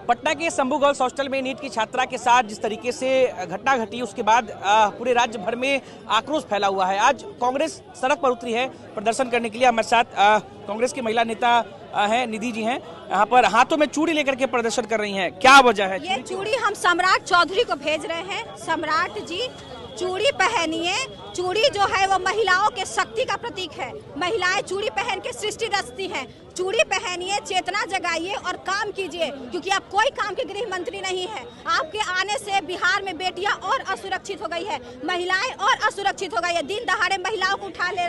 पटना के Shambhu girls hostel में NEET की छात्रा के साथ जिस तरीके से घटना घटी उसके बाद पूरे राज्य भर में आक्रोश फैला हुआ है। आज कांग्रेस सड़क पर उतरी है प्रदर्शन करने के लिए। हमारे साथ कांग्रेस की महिला नेता हैं निधि जी हैं, यहाँ पर हाथों में चूड़ी लेकर के प्रदर्शन कर रही हैं। क्या वजह है? ये चूड़ी हम सम्राट चौधरी को भेज रहे हैं। सम्राट जी चूड़ी पहनिए। चूड़ी जो है वो महिलाओं के शक्ति का प्रतीक है। महिलाएं चूड़ी पहन के सृष्टि रचती हैं। चूड़ी पहनिए, चेतना जगाइए और काम कीजिए, क्योंकि अब कोई काम के गृह मंत्री नहीं है। आपके आने से बिहार में बेटियां और असुरक्षित हो गई है, महिलाएं और असुरक्षित हो गई है। दिन दहाड़े महिलाओं को उठा ले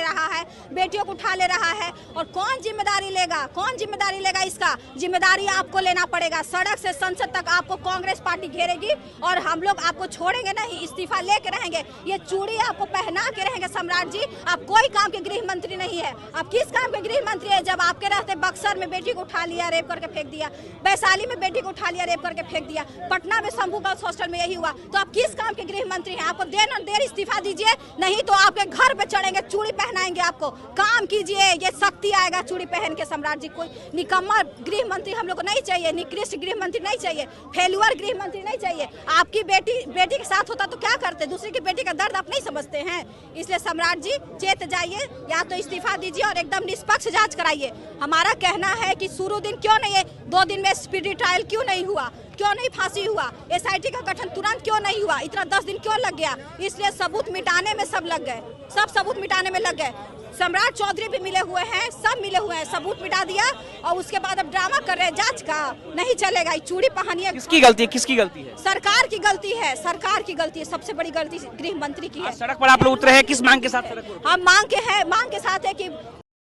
रहा है, बेटियों को उठा ले रहा है। और कौन जिम्मेदारी लेगा? कौन जिम्मेदारी लेगा? इसका जिम्मेदारी आपको लेना पड़ेगा। सड़क से संसद तक आपको कांग्रेस पार्टी घेरेगी और हम लोग आपको छोड़ेंगे नहीं, इस्तीफा लेके रहेंगे। ये चूड़ी आपको पहना के रहेंगे। सम्राट जी, आप कोई काम के गृह मंत्री नहीं है। आप किस काम के गृह मंत्री है? जब आपके रहते बक्सर में बेटी को उठा लिया, रेप करके फेंक दिया, वैशाली में बेटी को उठा लिया, रेप करके फेंक दिया, पटना में शंभू गर्ल्स हॉस्टल में यही हुआ, तो आप किस काम के गृह मंत्री हैं? आपको देर इस्तीफा दीजिए, नहीं तो आपके घर पे चढ़ेंगे, चूड़ी पहनाएंगे आपको। काम कीजिए, ये शक्ति आएगा चूड़ी पहन के। सम्राट जी, कोई निकम्मा गृह मंत्री हम लोग को नहीं चाहिए, निकृष्ट गृह मंत्री नहीं चाहिए, फेलुअर गृह मंत्री नहीं चाहिए। आपकी बेटी के साथ होता तो क्या करते? दूसरी की बेटी का दर्द आप नहीं समझते हैं। इसलिए सम्राट जी चेत जाइए, या तो इस्तीफा दीजिए और एकदम निष्पक्ष जांच कराइए। हमारा कहना है कि शुरू दिन क्यों नहीं है, 2 दिन में स्पीडी ट्रायल क्यों नहीं हुआ, क्यों नहीं फांसी हुआ, एसआईटी का गठन तुरंत क्यों नहीं हुआ, इतना 10 दिन क्यों लग गया? इसलिए सबूत मिटाने में सब लग गए, सब सबूत मिटाने में लग गए। सम्राट चौधरी भी मिले हुए हैं, सब मिले हुए हैं, सबूत मिटा दिया और उसके बाद अब ड्रामा कर रहे हैं। जांच का नहीं चलेगा। चूड़ी पहनिए। किसकी गलती है? किसकी गलती है? सरकार की गलती है, सरकार की गलती है। सबसे बड़ी गलती गृह मंत्री की है। सड़क पर आप लोग उतरे हैं, किस मांग के साथ सड़क पर? हम मांग के साथ है कि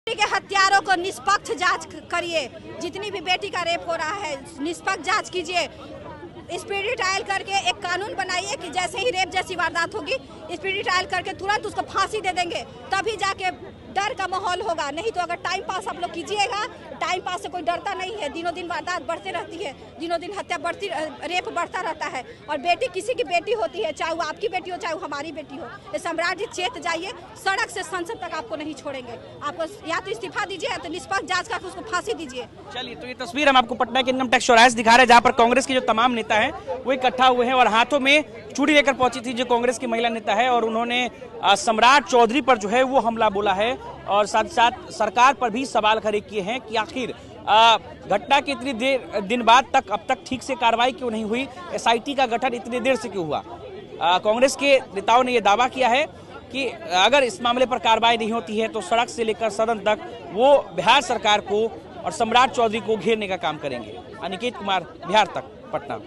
के हत्यारों को निष्पक्ष जांच करिए। जितनी भी बेटी का रेप हो रहा है, निष्पक्ष जांच कीजिए। स्पीडी ट्रायल करके एक कानून बनाइए कि जैसे ही रेप जैसी वारदात होगी, स्पीडी ट्रायल करके तुरंत उसको फांसी दे देंगे, तभी जाके डर का माहौल होगा। नहीं तो अगर टाइम पास आप लोग कीजिएगा, टाइम पास से कोई डरता नहीं है। दिनों दिन वारदात बढ़ती रहती है, दिनों दिन हत्या बढ़ती, रेप बढ़ता रहता है। और बेटी किसी की बेटी होती है, चाहे वो आपकी बेटी हो, चाहे वो हमारी बेटी हो। ये सम्राट जी चेत जाइए, सड़क से संसद तक आपको नहीं छोड़ेंगे। आपको या तो इस्तीफा दीजिए या तो निष्पक्ष जांच करके उसको फांसी दीजिए। चलिए, तो ये तस्वीर हम आपको पटना के इनकम टैक्स चौराहे से दिखा रहे हैं, जहाँ पर कांग्रेस के जो तमाम नेता हैं वो इकट्ठा हुए हैं और हाथों में चूड़ी लेकर पहुंची थी जो कांग्रेस की महिला नेता है, और उन्होंने सम्राट चौधरी पर जो है वो हमला बोला है और साथ साथ सरकार पर भी सवाल खड़े किए हैं कि आखिर घटना के इतनी दिन बाद तक अब तक ठीक से कार्रवाई क्यों नहीं हुई, एसआईटी का गठन इतनी देर से क्यों हुआ। कांग्रेस के नेताओं ने यह दावा किया है कि अगर इस मामले पर कार्रवाई नहीं होती है तो सड़क से लेकर सदन तक वो बिहार सरकार को और सम्राट चौधरी को घेरने का काम करेंगे। अनिकेत कुमार, बिहार तक, पटना।